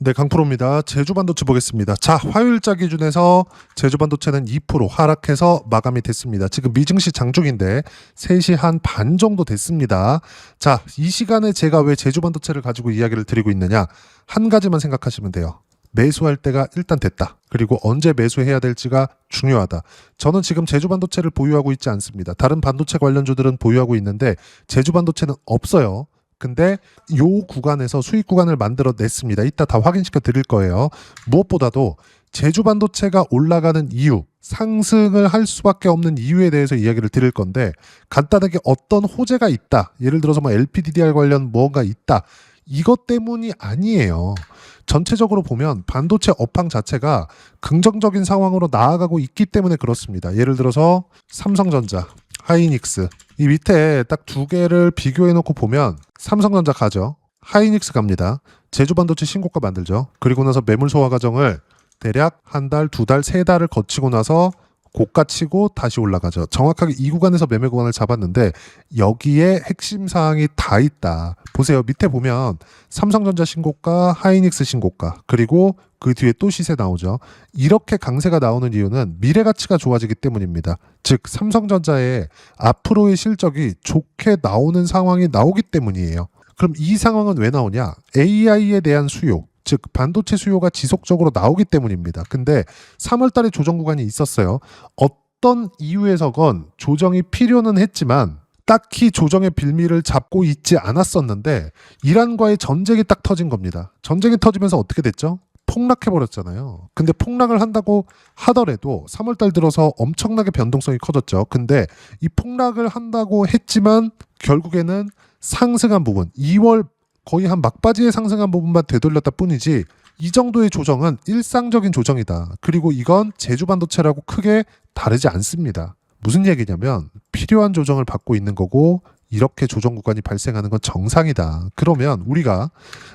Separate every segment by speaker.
Speaker 1: 네, 강프로입니다. 제주반도체 보겠습니다. 자, 화요일자 기준에서 제주반도체는 2% 하락해서 마감이 됐습니다. 지금 미증시 장중인데 3시 한 반 정도 됐습니다. 자, 이 시간에 제가 왜 제주반도체를 가지고 이야기를 드리고 있느냐? 한 가지만 생각하시면 돼요. 매수할 때가 일단 됐다. 그리고 언제 매수해야 될지가 중요하다. 저는 지금 제주반도체를 보유하고 있지 않습니다. 다른 반도체 관련주들은 보유하고 있는데 제주반도체는 없어요. 근데 요 구간에서 수익 구간을 만들어 냈습니다. 이따 다 확인시켜 드릴 거예요. 무엇보다도 제주반도체가 올라가는 이유, 상승을 할 수밖에 없는 이유에 대해서 이야기를 드릴 건데 간단하게 어떤 호재가 있다. 예를 들어서 뭐 LPDDR 관련 뭐가 있다. 이것 때문이 아니에요. 전체적으로 보면 반도체 업황 자체가 긍정적인 상황으로 나아가고 있기 때문에 그렇습니다. 예를 들어서 삼성전자, 하이닉스 이 밑에 딱 두 개를 비교해 놓고 보면 삼성전자 가죠. 하이닉스 갑니다. 제주반도체 신고가 만들죠. 그리고 나서 매물 소화 과정을 대략 한 달, 두 달, 세 달을 거치고 나서 고가 치고 다시 올라가죠. 정확하게 이 구간에서 매매 구간을 잡았는데 여기에 핵심 사항이 다 있다. 보세요. 밑에 보면 삼성전자 신고가, 하이닉스 신고가, 그리고 그 뒤에 또 시세 나오죠. 이렇게 강세가 나오는 이유는 미래 가치가 좋아지기 때문입니다. 즉 삼성전자의 앞으로의 실적이 좋게 나오는 상황이 나오기 때문이에요. 그럼 이 상황은 왜 나오냐? AI에 대한 수요, 즉 반도체 수요가 지속적으로 나오기 때문입니다. 근데 3월 달에 조정 구간이 있었어요. 어떤 이유에서건 조정이 필요는 했지만 딱히 조정의 빌미를 잡고 있지 않았었는데 이란과의 전쟁이 딱 터진 겁니다. 전쟁이 터지면서 어떻게 됐죠? 폭락해버렸잖아요. 근데 폭락을 한다고 하더라도 3월 달 들어서 엄청나게 변동성이 커졌죠. 근데 이 폭락을 한다고 했지만 결국에는 상승한 부분, 2월 거의 한 막바지에 상승한 부분만 되돌렸다 뿐이지 이 정도의 조정은 일상적인 조정이다. 그리고 이건 제주반도체라고 크게 다르지 않습니다. 무슨 얘기냐면 필요한 조정을 받고 있는 거고 이렇게 조정 구간이 발생하는 건 정상이다. 그러면 우리가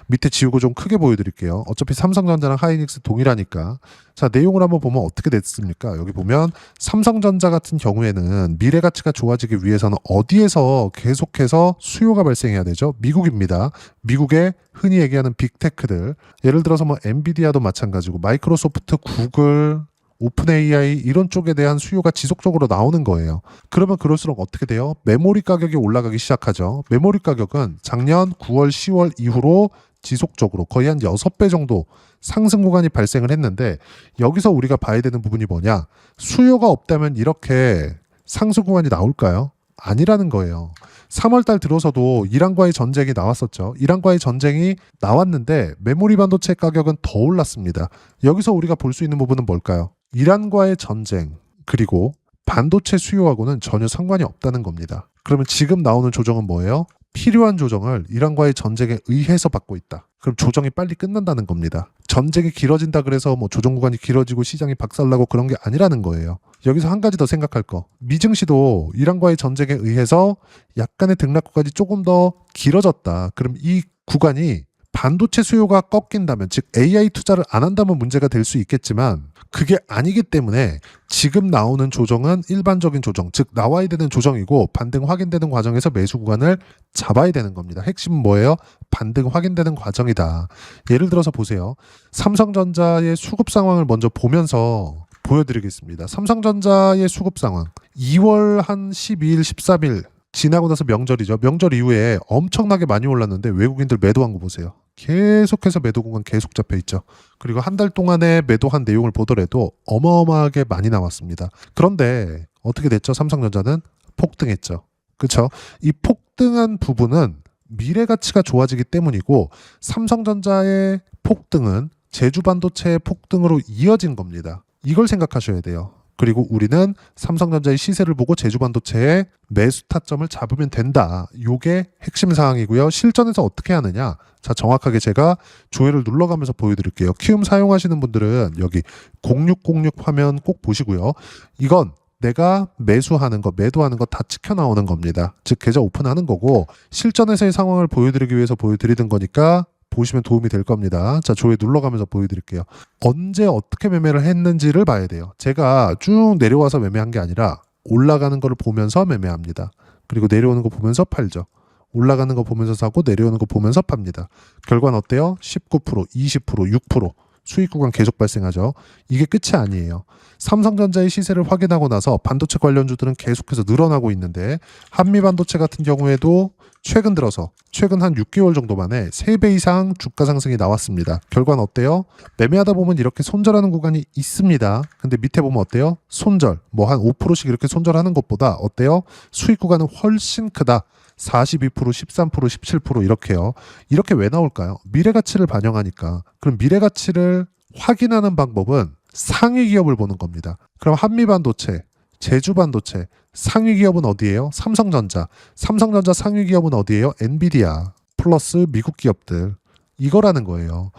Speaker 1: 밑에 지우고 좀 크게 보여드릴게요. 어차피 삼성전자랑 하이닉스 동일하니까. 자, 내용을 한번 보면 어떻게 됐습니까? 여기 보면 삼성전자 같은 경우에는 미래 가치가 좋아지기 위해서는 어디에서 계속해서 수요가 발생해야 되죠? 미국입니다. 미국의 흔히 얘기하는 빅테크들. 예를 들어서 뭐 엔비디아도 마찬가지고 마이크로소프트, 구글, 오픈 AI 이런 쪽에 대한 수요가 지속적으로 나오는 거예요. 그러면 그럴수록 어떻게 돼요? 메모리 가격이 올라가기 시작하죠. 메모리 가격은 작년 9월, 10월 이후로 지속적으로 거의 한 6배 정도 상승 구간이 발생을 했는데 여기서 우리가 봐야 되는 부분이 뭐냐? 수요가 없다면 이렇게 상승 구간이 나올까요? 아니라는 거예요. 3월 달 들어서도 이란과의 전쟁이 나왔었죠. 이란과의 전쟁이 나왔는데 메모리 반도체 가격은 더 올랐습니다. 여기서 우리가 볼 수 있는 부분은 뭘까요? 이란과의 전쟁 그리고 반도체 수요하고는 전혀 상관이 없다는 겁니다. 그러면 지금 나오는 조정은 뭐예요? 필요한 조정을 이란과의 전쟁에 의해서 받고 있다. 그럼 조정이 빨리 끝난다는 겁니다. 전쟁이 길어진다 그래서 뭐 조정 구간이 길어지고 시장이 박살나고 그런 게 아니라는 거예요. 여기서 한 가지 더 생각할 거. 미증시도 이란과의 전쟁에 의해서 약간의 등락 구간이 조금 더 길어졌다. 그럼 이 구간이 반도체 수요가 꺾인다면, 즉 AI 투자를 안 한다면 문제가 될 수 있겠지만 그게 아니기 때문에 지금 나오는 조정은 일반적인 조정, 즉 나와야 되는 조정이고 반등 확인되는 과정에서 매수 구간을 잡아야 되는 겁니다. 핵심은 뭐예요? 반등 확인되는 과정이다. 예를 들어서 보세요. 삼성전자의 수급 상황을 먼저 보면서 보여드리겠습니다. 삼성전자의 수급 상황 2월 한 12일, 13일 지나고 나서 명절이죠. 명절 이후에 엄청나게 많이 올랐는데 외국인들 매도한 거 보세요. 계속해서 매도 구간 계속 잡혀 있죠. 그리고 한 달 동안에 매도한 내용을 보더라도 어마어마하게 많이 나왔습니다. 그런데 어떻게 됐죠? 삼성전자는 폭등했죠. 그렇죠? 이 폭등한 부분은 미래 가치가 좋아지기 때문이고 삼성전자의 폭등은 제주반도체의 폭등으로 이어진 겁니다. 이걸 생각하셔야 돼요. 그리고 우리는 삼성전자의 시세를 보고 제주반도체의 매수 타점을 잡으면 된다. 이게 핵심 사항이고요. 실전에서 어떻게 하느냐? 자, 정확하게 제가 조회를 눌러가면서 보여드릴게요. 키움 사용하시는 분들은 여기 0606 화면 꼭 보시고요. 이건 내가 매수하는 거, 매도하는 거 다 찍혀 나오는 겁니다. 즉 계좌 오픈하는 거고 실전에서의 상황을 보여드리기 위해서 보여드리는 거니까 보시면 도움이 될 겁니다. 자, 조회 눌러가면서 보여드릴게요. 언제 어떻게 매매를 했는지를 봐야 돼요. 제가 쭉 내려와서 매매한 게 아니라 올라가는 거를 보면서 매매합니다. 그리고 내려오는 거 보면서 팔죠. 올라가는 거 보면서 사고 내려오는 거 보면서 팝니다. 결과는 어때요? 19%, 20%, 6% 수익 구간 계속 발생하죠. 이게 끝이 아니에요. 삼성전자의 시세를 확인하고 나서 반도체 관련주들은 계속해서 늘어나고 있는데 한미반도체 같은 경우에도 최근 들어서 최근 한 6개월 정도 만에 3배 이상 주가 상승이 나왔습니다. 결과는 어때요? 매매하다 보면 이렇게 손절하는 구간이 있습니다. 근데 밑에 보면 어때요? 손절 뭐 한 5%씩 이렇게 손절하는 것보다 어때요? 수익 구간은 훨씬 크다. 42%, 13%, 17% 이렇게요. 이렇게 왜 나올까요? 미래 가치를 반영하니까. 그럼 미래 가치를 확인하는 방법은 상위 기업을 보는 겁니다. 그럼 한미반도체, 제주반도체, 상위 기업은 어디예요? 삼성전자. 삼성전자 상위 기업은 어디예요? 엔비디아 플러스 미국 기업들. 이거라는 거예요.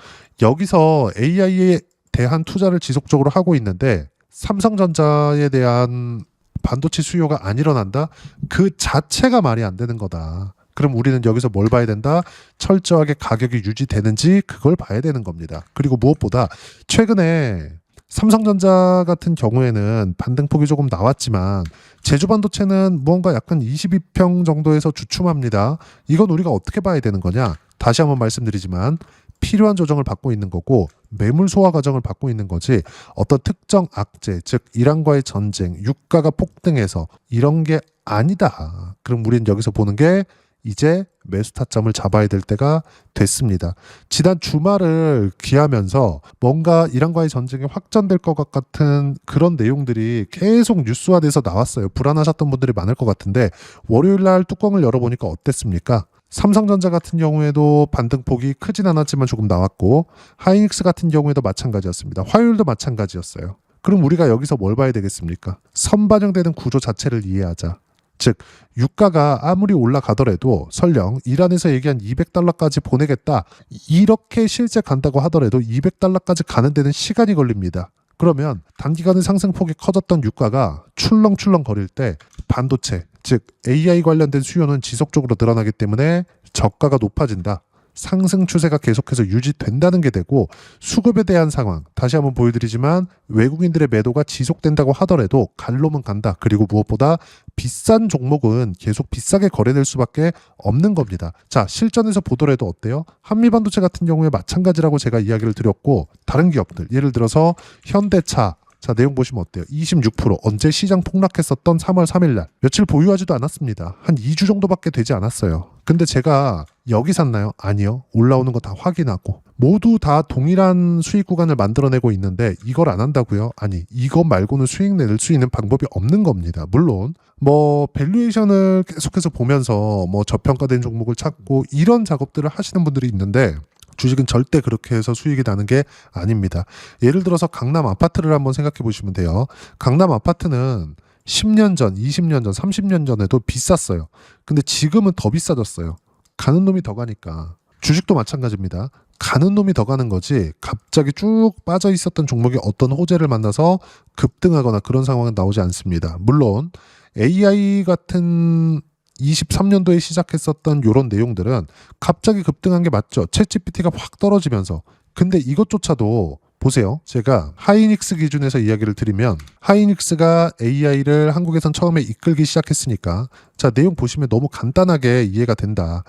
Speaker 1: 여기서 AI에 대한 투자를 지속적으로 하고 있는데 삼성전자에 대한 반도체 수요가 안 일어난다? 그 자체가 말이 안 되는 거다. 그럼 우리는 여기서 뭘 봐야 된다? 철저하게 가격이 유지되는지 그걸 봐야 되는 겁니다. 그리고 무엇보다 최근에 삼성전자 같은 경우에는 반등폭이 조금 나왔지만 제주반도체는 무언가 약간 22평 정도에서 주춤합니다. 이건 우리가 어떻게 봐야 되는 거냐? 다시 한번 말씀드리지만 필요한 조정을 받고 있는 거고 매물 소화 과정을 받고 있는 거지 어떤 특정 악재, 즉 이란과의 전쟁, 유가가 폭등해서 이런 게 아니다. 그럼 우리는 여기서 보는 게 이제 매수 타점을 잡아야 될 때가 됐습니다. 지난 주말을 기하면서 뭔가 이란과의 전쟁이 확전될 것 같은 그런 내용들이 계속 뉴스화돼서 나왔어요. 불안하셨던 분들이 많을 것 같은데 월요일 날 뚜껑을 열어보니까 어땠습니까? 삼성전자 같은 경우에도 반등폭이 크진 않았지만 조금 나왔고 하이닉스 같은 경우에도 마찬가지였습니다. 화요일도 마찬가지였어요. 그럼 우리가 여기서 뭘 봐야 되겠습니까? 선반영되는 구조 자체를 이해하자. 즉 유가가 아무리 올라가더라도 설령 이란에서 얘기한 200달러까지 보내겠다 이렇게 실제 간다고 하더라도 200달러까지 가는 데는 시간이 걸립니다. 그러면 단기간에 상승폭이 커졌던 유가가 출렁출렁 거릴 때 반도체 즉 AI 관련된 수요는 지속적으로 늘어나기 때문에 저가가 높아진다. 상승 추세가 계속해서 유지된다는 게 되고 수급에 대한 상황 다시 한번 보여드리지만 외국인들의 매도가 지속된다고 하더라도 갈 놈은 간다. 그리고 무엇보다 비싼 종목은 계속 비싸게 거래될 수밖에 없는 겁니다. 자, 실전에서 보더라도 어때요? 한미반도체 같은 경우에 마찬가지라고 제가 이야기를 드렸고 다른 기업들 예를 들어서 현대차 자, 내용 보시면 어때요? 26% 언제 시장 폭락했었던 3월 3일 날 며칠 보유하지도 않았습니다. 한 2주 정도밖에 되지 않았어요. 근데 제가 여기 샀나요? 아니요. 올라오는 거 다 확인하고 모두 다 동일한 수익 구간을 만들어내고 있는데 이걸 안 한다고요? 아니, 이거 말고는 수익 낼 수 있는 방법이 없는 겁니다. 물론 뭐 밸류에이션을 계속해서 보면서 뭐 저평가된 종목을 찾고 이런 작업들을 하시는 분들이 있는데 주식은 절대 그렇게 해서 수익이 나는 게 아닙니다. 예를 들어서 강남 아파트를 한번 생각해 보시면 돼요. 강남 아파트는 10년 전, 20년 전, 30년 전에도 비쌌어요. 근데 지금은 더 비싸졌어요. 가는 놈이 더 가니까. 주식도 마찬가지입니다. 가는 놈이 더 가는 거지 갑자기 쭉 빠져 있었던 종목이 어떤 호재를 만나서 급등하거나 그런 상황은 나오지 않습니다. 물론 AI 같은 23년도에 시작했었던 이런 내용들은 갑자기 급등한 게 맞죠. 챗GPT가 확 떨어지면서. 근데 이것조차도 보세요. 제가 하이닉스 기준에서 이야기를 드리면 하이닉스가 AI를 한국에선 처음에 이끌기 시작했으니까 자, 내용 보시면 너무 간단하게 이해가 된다.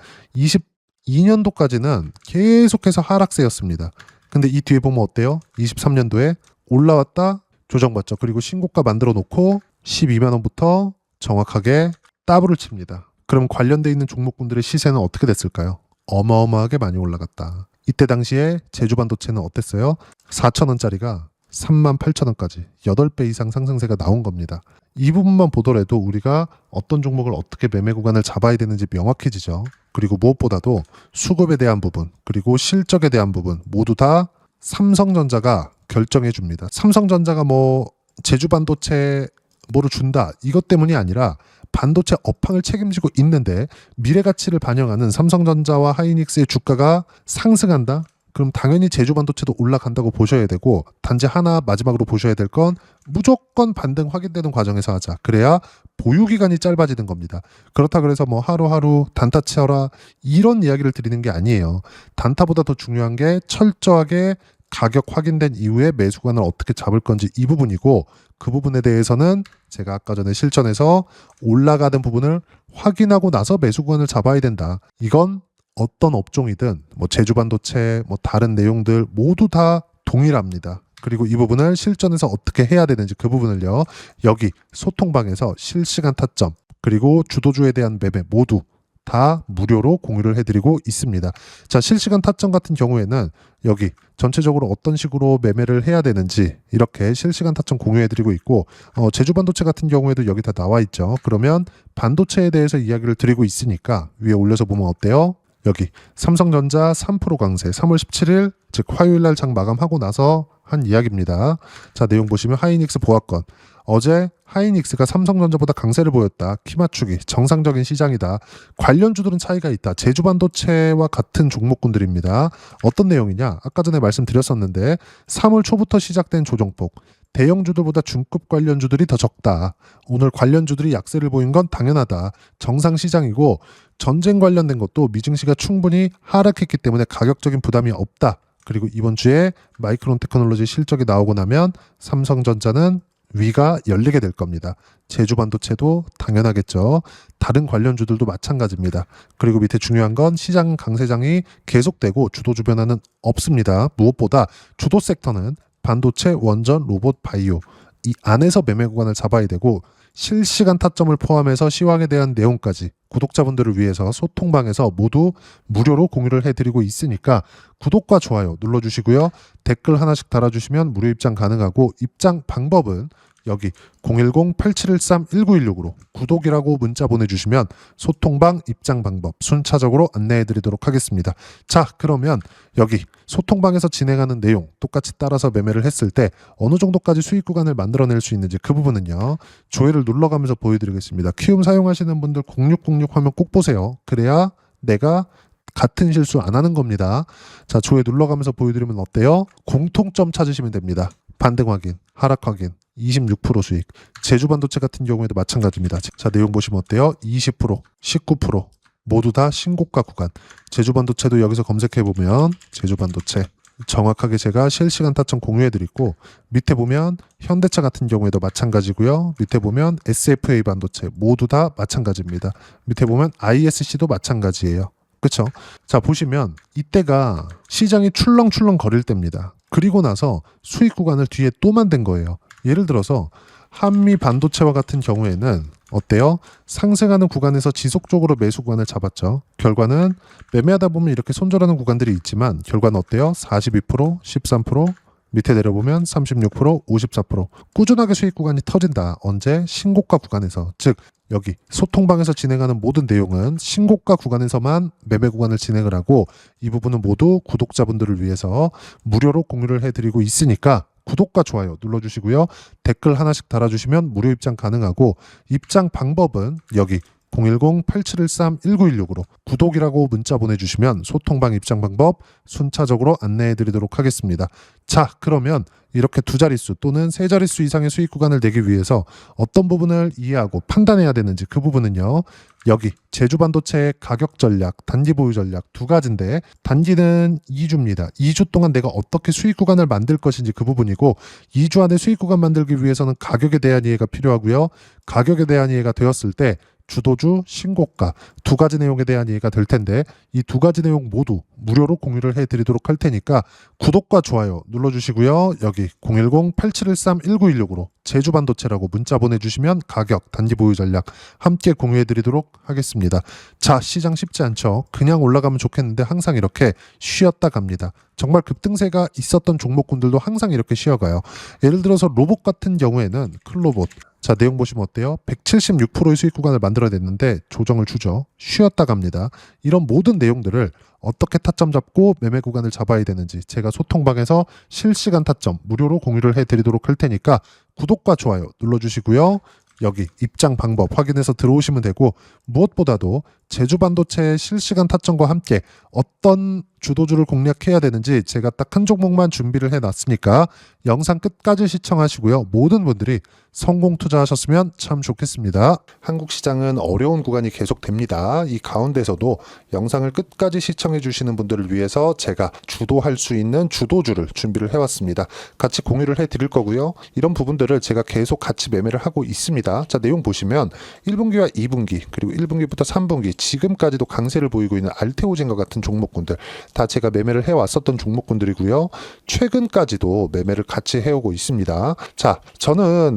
Speaker 1: 22년도까지는 계속해서 하락세였습니다. 근데 이 뒤에 보면 어때요? 23년도에 올라왔다 조정받죠. 그리고 신고가 만들어 놓고 12만 원부터 정확하게 더블을 칩니다. 그럼 관련돼 있는 종목군들의 시세는 어떻게 됐을까요? 어마어마하게 많이 올라갔다. 이때 당시에 제주반도체는 어땠어요? 4,000원짜리가 38,000원까지 8배 이상 상승세가 나온 겁니다. 이 부분만 보더라도 우리가 어떤 종목을 어떻게 매매 구간을 잡아야 되는지 명확해지죠. 그리고 무엇보다도 수급에 대한 부분 그리고 실적에 대한 부분 모두 다 삼성전자가 결정해 줍니다. 삼성전자가 뭐 제주반도체 뭐를 준다 이것 때문이 아니라 반도체 업황을 책임지고 있는데 미래 가치를 반영하는 삼성전자와 하이닉스의 주가가 상승한다? 그럼 당연히 제주반도체도 올라간다고 보셔야 되고 단지 하나 마지막으로 보셔야 될 건 무조건 반등 확인되는 과정에서 하자. 그래야 보유기간이 짧아지는 겁니다. 그렇다 그래서 뭐 하루하루 단타 치어라 이런 이야기를 드리는 게 아니에요. 단타보다 더 중요한 게 철저하게 가격 확인된 이후에 매수 구간을 어떻게 잡을 건지 이 부분이고, 그 부분에 대해서는 제가 아까 전에 실전에서 올라가는 부분을 확인하고 나서 매수 구간을 잡아야 된다. 이건 어떤 업종이든 뭐 제주반도체 뭐 다른 내용들 모두 다 동일합니다. 그리고 이 부분을 실전에서 어떻게 해야 되는지 그 부분을요, 여기 소통방에서 실시간 타점 그리고 주도주에 대한 매매 모두 다 무료로 공유를 해드리고 있습니다. 자, 실시간 타점 같은 경우에는 여기 전체적으로 어떤 식으로 매매를 해야 되는지 이렇게 실시간 타점 공유해드리고 있고, 제주반도체 같은 경우에도 여기 다 나와 있죠. 그러면 반도체에 대해서 이야기를 드리고 있으니까 위에 올려서 보면 어때요? 여기 삼성전자 3% 강세 3월 17일 즉 화요일날 장 마감하고 나서 한 이야기입니다. 자, 내용 보시면 하이닉스 보합권. 어제 하이닉스가 삼성전자보다 강세를 보였다. 키 맞추기. 정상적인 시장이다. 관련주들은 차이가 있다. 제주반도체와 같은 종목군들입니다. 어떤 내용이냐? 아까 전에 말씀드렸었는데 3월 초부터 시작된 조정폭. 대형주들보다 중급 관련주들이 더 적다. 오늘 관련주들이 약세를 보인 건 당연하다. 정상 시장이고 전쟁 관련된 것도 미증시가 충분히 하락했기 때문에 가격적인 부담이 없다. 그리고 이번 주에 마이크론 테크놀로지 실적이 나오고 나면 삼성전자는 위가 열리게 될 겁니다. 제주반도체도 당연하겠죠. 다른 관련주들도 마찬가지입니다. 그리고 밑에 중요한 건 시장 강세장이 계속되고 주도주 변화는 없습니다. 무엇보다 주도 섹터는 반도체, 원전, 로봇, 바이오 이 안에서 매매 구간을 잡아야 되고, 실시간 타점을 포함해서 시황에 대한 내용까지 구독자분들을 위해서 소통방에서 모두 무료로 공유를 해드리고 있으니까 구독과 좋아요 눌러주시고요. 댓글 하나씩 달아주시면 무료 입장 가능하고, 입장 방법은 여기 010-8713-1916으로 구독이라고 문자 보내주시면 소통방 입장 방법 순차적으로 안내해드리도록 하겠습니다. 자, 그러면 여기 소통방에서 진행하는 내용 똑같이 따라서 매매를 했을 때 어느 정도까지 수익 구간을 만들어낼 수 있는지 그 부분은요, 조회를 눌러가면서 보여드리겠습니다. 키움 사용하시는 분들 0606 화면 꼭 보세요. 그래야 내가 같은 실수 안 하는 겁니다. 자, 조회 눌러가면서 보여드리면 어때요? 공통점 찾으시면 됩니다. 반등 확인, 하락 확인, 26% 수익. 제주반도체 같은 경우에도 마찬가지입니다. 자, 내용 보시면 어때요? 20%, 19% 모두 다 신고가 구간. 제주반도체도 여기서 검색해보면 제주반도체 정확하게 제가 실시간 타점 공유해드리고, 밑에 보면 현대차 같은 경우에도 마찬가지고요. 밑에 보면 SFA 반도체 모두 다 마찬가지입니다. 밑에 보면 ISC도 마찬가지예요. 그렇죠? 자, 보시면 이때가 시장이 출렁출렁 거릴 때입니다. 그리고 나서 수익 구간을 뒤에 또 만든 거예요. 예를 들어서 한미 반도체와 같은 경우에는 어때요? 상승하는 구간에서 지속적으로 매수 구간을 잡았죠. 결과는 매매하다 보면 이렇게 손절하는 구간들이 있지만 결과는 어때요? 42%, 13%, 밑에 내려보면 36%, 54% 꾸준하게 수익 구간이 터진다. 언제? 신고가 구간에서. 즉 여기 소통방에서 진행하는 모든 내용은 신고가 구간에서만 매매 구간을 진행을 하고, 이 부분은 모두 구독자분들을 위해서 무료로 공유를 해드리고 있으니까 구독과 좋아요 눌러주시고요. 댓글 하나씩 달아주시면 무료 입장 가능하고, 입장 방법은 여기 010-8713-1916으로 구독이라고 문자 보내주시면 소통방 입장 방법 순차적으로 안내해드리도록 하겠습니다. 자, 그러면 이렇게 두 자릿수 또는 세 자릿수 이상의 수익 구간을 내기 위해서 어떤 부분을 이해하고 판단해야 되는지 그 부분은요, 여기 제주반도체의 가격 전략, 단기 보유 전략 두 가지인데, 단기는 2주입니다. 2주 동안 내가 어떻게 수익 구간을 만들 것인지 그 부분이고, 2주 안에 수익 구간 만들기 위해서는 가격에 대한 이해가 필요하고요. 가격에 대한 이해가 되었을 때 주도주, 신고가 두 가지 내용에 대한 이해가 될 텐데, 이 두 가지 내용 모두 무료로 공유를 해드리도록 할 테니까 구독과 좋아요 눌러주시고요. 여기 010-8713-1916으로 제주반도체라고 문자 보내주시면 가격, 단기 보유 전략 함께 공유해드리도록 하겠습니다. 자, 시장 쉽지 않죠. 그냥 올라가면 좋겠는데 항상 이렇게 쉬었다 갑니다. 정말 급등세가 있었던 종목군들도 항상 이렇게 쉬어가요. 예를 들어서 로봇 같은 경우에는 클로봇, 자, 내용 보시면 어때요? 176%의 수익 구간을 만들어냈는데 조정을 주죠. 쉬었다 갑니다. 이런 모든 내용들을 어떻게 타점 잡고 매매 구간을 잡아야 되는지 제가 소통방에서 실시간 타점 무료로 공유를 해드리도록 할 테니까 구독과 좋아요 눌러주시고요. 여기 입장 방법 확인해서 들어오시면 되고, 무엇보다도 제주반도체의 실시간 타점과 함께 어떤 주도주를 공략해야 되는지 제가 딱 한 종목만 준비를 해놨으니까 영상 끝까지 시청하시고요. 모든 분들이 성공 투자하셨으면 참 좋겠습니다. 한국 시장은 어려운 구간이 계속됩니다. 이 가운데서도 영상을 끝까지 시청해 주시는 분들을 위해서 제가 주도할 수 있는 주도주를 준비를 해왔습니다. 같이 공유를 해드릴 거고요. 이런 부분들을 제가 계속 같이 매매를 하고 있습니다. 자, 내용 보시면 1분기와 2분기 그리고 1분기부터 3분기 지금까지도 강세를 보이고 있는 알테오젠과 같은 종목군들 다 제가 매매를 해왔었던 종목군들이고요. 최근까지도 매매를 같이 해오고 있습니다. 자, 저는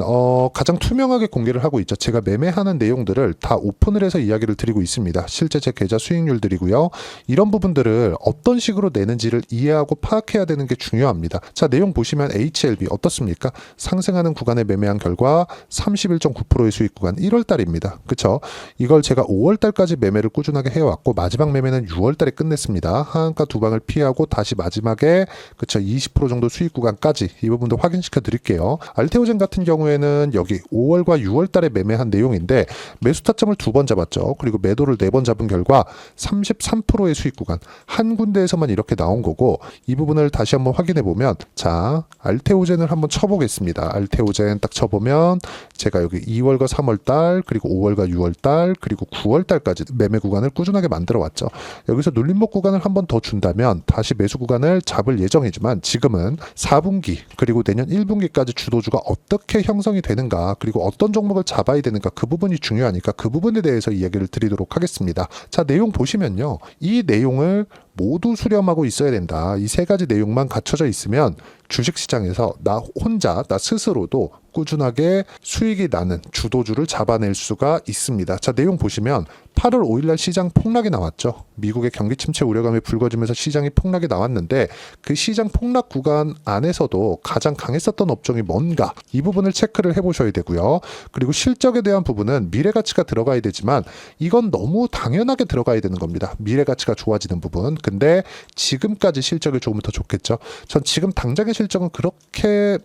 Speaker 1: 가장 투명하게 공개를 하고 있죠. 제가 매매하는 내용들을 다 오픈을 해서 이야기를 드리고 있습니다. 실제 제 계좌 수익률들이고요. 이런 부분들을 어떤 식으로 내는지를 이해하고 파악해야 되는 게 중요합니다. 자, 내용 보시면 HLB 어떻습니까? 상승하는 구간에 매매한 결과 31.9%의 수익 구간 1월 달입니다. 그쵸? 이걸 제가 5월 달까지 매매를 꾸준하게 해왔고 마지막 매매는 6월 달에 끝냈습니다. 하한가 두 방을 피하고 다시 마지막에 그쵸 20% 정도 수익 구간까지 이 부분도 확인시켜 드릴게요. 알테오젠 같은 경우에는 여기 5월과 6월 달에 매매한 내용인데 매수 타점을 2번 잡았죠. 그리고 매도를 4번 잡은 결과 33%의 수익 구간 한 군데에서만 이렇게 나온 거고 이 부분을 다시 한번 확인해 보면 자 알테오젠을 한번 쳐보겠습니다. 알테오젠 딱 쳐보면 제가 여기 2월과 3월 달 그리고 5월과 6월 달 그리고 9월 달까지 매매 구간을 꾸준하게 만들어 왔죠. 여기서 눌림목 구간을 한번 더 준다면 다시 매수 구간을 잡을 예정이지만 지금은 4분기 그리고 내년 1분기까지 주도주가 어떻게 형성이 되는가 그리고 어떤 종목을 잡아야 되는가 그 부분이 중요하니까 그 부분에 대해서 이야기를 드리도록 하겠습니다. 자, 내용 보시면요. 이 내용을 모두 수렴하고 있어야 된다. 이 세 가지 내용만 갖춰져 있으면 주식시장에서 나 혼자 나 스스로도 꾸준하게 수익이 나는 주도주를 잡아낼 수가 있습니다. 자, 내용 보시면 8월 5일날 시장 폭락이 나왔죠. 미국의 경기 침체 우려감이 불거지면서 시장이 폭락이 나왔는데 그 시장 폭락 구간 안에서도 가장 강했었던 업종이 뭔가 이 부분을 체크를 해보셔야 되고요. 그리고 실적에 대한 부분은 미래가치가 들어가야 되지만 이건 너무 당연하게 들어가야 되는 겁니다. 미래가치가 좋아지는 부분. 근데 지금까지 실적이 조금 더 좋겠죠. 전 지금 당장의 실적은 그렇게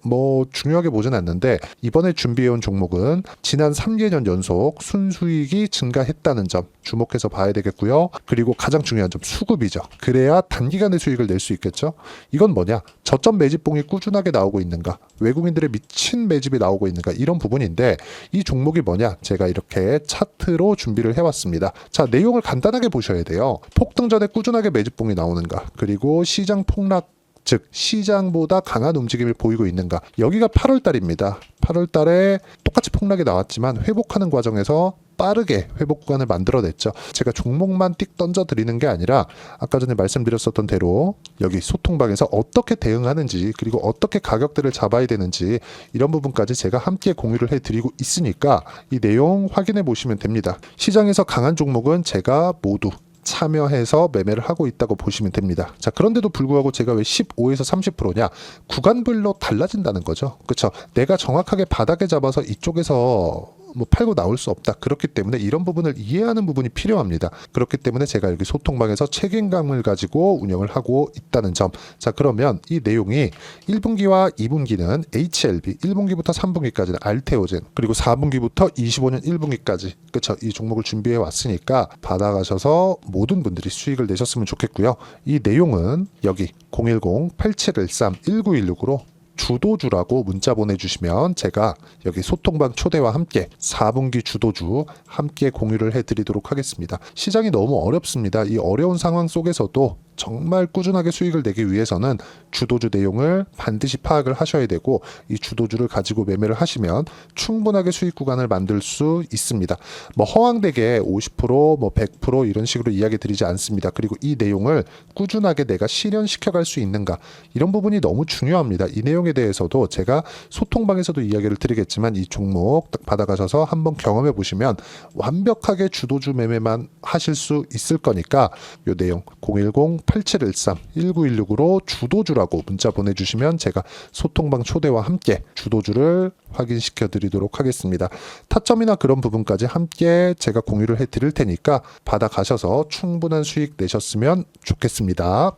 Speaker 1: 중요하게 보진 않는데 이번에 준비해온 종목은 지난 3개년 연속 순수익이 증가했다는 점 주목해서 봐야 되겠고요. 그리고 가장 중요한 점 수급이죠. 그래야 단기간에 수익을 낼 수 있겠죠. 이건 뭐냐? 저점 매집봉이 꾸준하게 나오고 있는가? 외국인들의 미친 매집이 나오고 있는가? 이런 부분인데 이 종목이 뭐냐? 제가 이렇게 차트로 준비를 해왔습니다. 자, 내용을 간단하게 보셔야 돼요. 폭등 전에 꾸준하게 매집봉이 나오는가? 그리고 시장 폭락 즉 시장보다 강한 움직임을 보이고 있는가. 여기가 8월 달입니다. 8월 달에 똑같이 폭락이 나왔지만 회복하는 과정에서 빠르게 회복 구간을 만들어냈죠. 제가 종목만 띡 던져드리는 게 아니라 아까 전에 말씀드렸었던 대로 여기 소통방에서 어떻게 대응하는지 그리고 어떻게 가격대를 잡아야 되는지 이런 부분까지 제가 함께 공유를 해드리고 있으니까 이 내용 확인해 보시면 됩니다. 시장에서 강한 종목은 제가 모두 참여해서 매매를 하고 있다고 보시면 됩니다. 자, 그런데도 불구하고 제가 왜 15에서 30%냐? 구간별로 달라진다는 거죠. 그렇죠? 내가 정확하게 바닥에 잡아서 이쪽에서 팔고 나올 수 없다. 그렇기 때문에 이런 부분을 이해하는 부분이 필요합니다. 그렇기 때문에 제가 여기 소통방에서 책임감을 가지고 운영을 하고 있다는 점. 자, 그러면 이 내용이 1분기와 2분기는 HLB, 1분기부터 3분기까지는 알테오젠, 그리고 4분기부터 25년 1분기까지 그쵸? 이 종목을 준비해 왔으니까 받아가셔서 모든 분들이 수익을 내셨으면 좋겠고요. 이 내용은 여기 010-8713-1916으로 주도주라고 문자 보내주시면 제가 여기 소통방 초대와 함께 4분기 주도주 함께 공유를 해드리도록 하겠습니다. 시장이 너무 어렵습니다. 이 어려운 상황 속에서도 정말 꾸준하게 수익을 내기 위해서는 주도주 내용을 반드시 파악을 하셔야 되고 이 주도주를 가지고 매매를 하시면 충분하게 수익 구간을 만들 수 있습니다. 허황되게 50% 100% 이런 식으로 이야기 드리지 않습니다. 그리고 이 내용을 꾸준하게 내가 실현시켜 갈 수 있는가 이런 부분이 너무 중요합니다. 이 내용에 대해서도 제가 소통방에서도 이야기를 드리겠지만 이 종목 딱 받아가셔서 한번 경험해 보시면 완벽하게 주도주 매매만 하실 수 있을 거니까 이 내용 010-8713-1916으로 주도주라고 문자 보내주시면 제가 소통방 초대와 함께 주도주를 확인시켜 드리도록 하겠습니다. 타점이나 그런 부분까지 함께 제가 공유를 해 드릴 테니까 받아가셔서 충분한 수익 내셨으면 좋겠습니다.